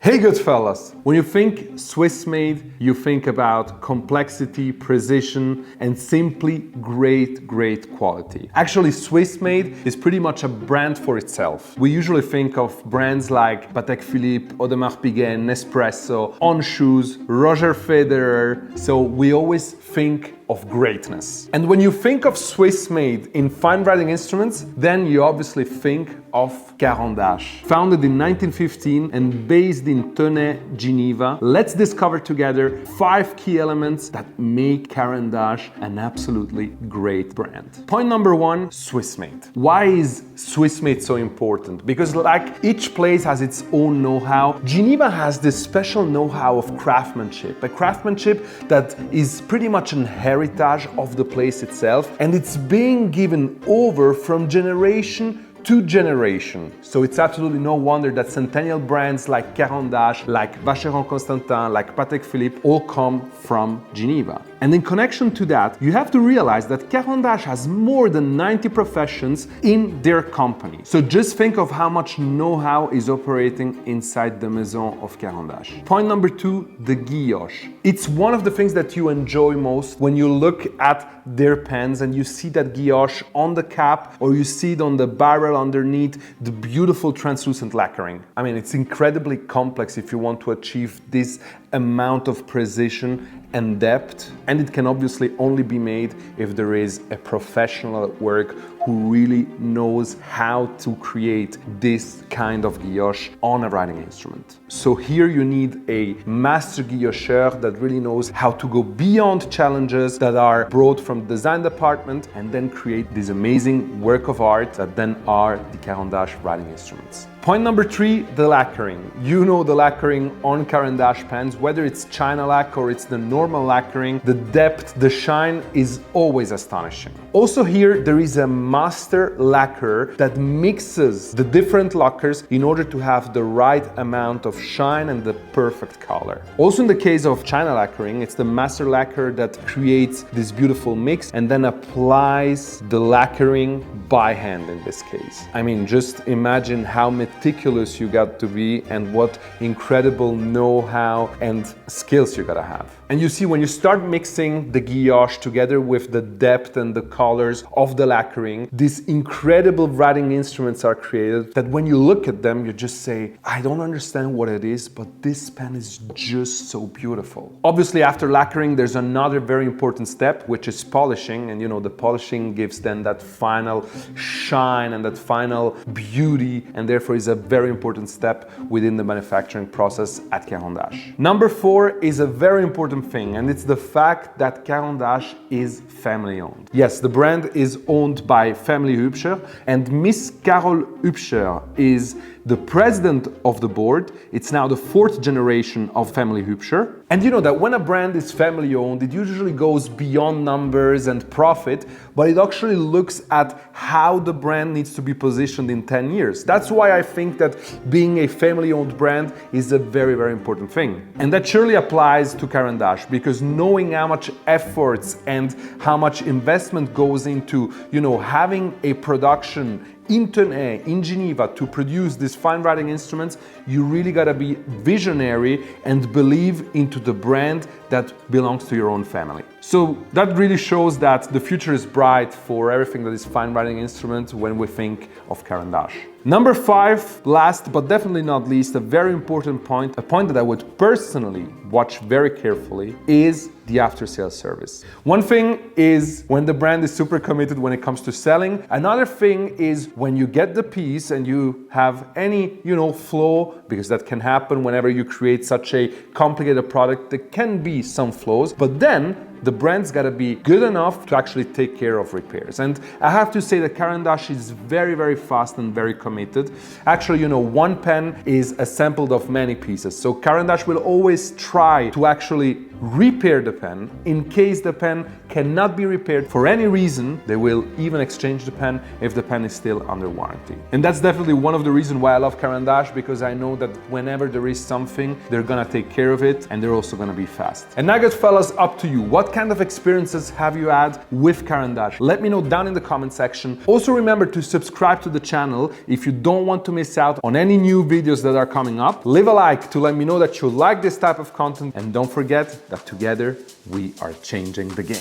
Hey Goodfellas! When you think Swiss made, you think about complexity, precision, and simply great quality. Actually, Swiss made is pretty much a brand for itself. We usually think of brands like Patek Philippe, Audemars Piguet, Nespresso, On Shoes, Roger Federer, so we always think of greatness. And when you think of Swiss made in fine writing instruments, then you obviously think of Caran. Founded in 1915 and based in Tenay, Geneva, let's discover together 5 key elements that make Caran an absolutely great brand. Point number 1, Swiss made. Why is Swiss made so important? Because like each place has its own know-how, Geneva has this special know-how of craftsmanship, a craftsmanship that is pretty much an heritage of the place itself, and it's being given over from generation to generation. So it's absolutely no wonder that centennial brands like Caran, like Vacheron Constantin, like Patek Philippe all come from Geneva. And in connection to that, you have to realize that Caran has more than 90 professions in their company. So just think of how much know-how is operating inside the maison of Caran. Point number 2, the Giosh. It's one of the things that you enjoy most when you look at their pens and you see that Giosh on the cap or you see it on the barrel underneath, the beautiful translucent lacquering. I mean, it's incredibly complex if you want to achieve this amount of precision and depth, and it can obviously only be made if there is a professional at work who really knows how to create this kind of guilloche on a writing instrument. So here you need a master guillocheur that really knows how to go beyond challenges that are brought from the design department and then create this amazing work of art that then are the Caran writing instruments. Point number 3, the lacquering. You know the lacquering on Caran pens, whether it's China lac or it's the normal lacquering, the depth, the shine is always astonishing. Also here, there is a master lacquerer that mixes the different lacquers in order to have the right amount of shine and the perfect color. Also in the case of China lacquering, it's the master lacquerer that creates this beautiful mix and then applies the lacquering by hand in this case. I mean, just imagine how meticulous you got to be and what incredible know-how and skills you gotta have. And you see, when you start mixing the guilloche together with the depth and the colors of the lacquering, these incredible writing instruments are created that when you look at them, you just say, I don't understand what it is, but this pen is just so beautiful. Obviously, after lacquering, there's another very important step, which is polishing. And you know, the polishing gives then that final shine and that final beauty, and therefore is a very important step within the manufacturing process at Caran. Number 4 is a very important thing, and it's the fact that Caran is family owned. Yes, the brand is owned by family Hübscher, and Miss Carol Hübscher is the president of the board. It's now the 4th generation of family Hübscher. And you know that when a brand is family owned, it usually goes beyond numbers and profit, but it actually looks at how the brand needs to be positioned in 10 years. That's why I think that being a family owned brand is a very important thing. And that surely applies to Caran, because knowing how much efforts and how much investment goes into, you know, having a production in Tenay, in Geneva, to produce these fine writing instruments, you really gotta be visionary and believe into the brand that belongs to your own family. So that really shows that the future is bright for everything that is fine writing instrument when we think of Caran. Number 5, last but definitely not least, a very important point, a point that I would personally watch very carefully, is the after-sales service. One thing is when the brand is super committed when it comes to selling. Another thing is when you get the piece and you have any, you know, flaw, because that can happen whenever you create such a complicated product. There can be some flaws, but then the brand's gotta be good enough to actually take care of repairs. And I have to say that Caran is very fast and very committed. Actually, you know, one pen is assembled of many pieces. So Caran will always try to actually repair the pen in case the pen cannot be repaired for any reason, they will even exchange the pen if the pen is still under warranty. And that's definitely one of the reasons why I love Caran, because I know that whenever there is something, they're gonna take care of it, and they're also gonna be fast. And now, good fellas, up to you. What kind of experiences have you had with Caran? Let me know down in the comment section. Also remember to subscribe to the channel if you don't want to miss out on any new videos that are coming up. Leave a like to let me know that you like this type of content, and don't forget that together we are changing the game.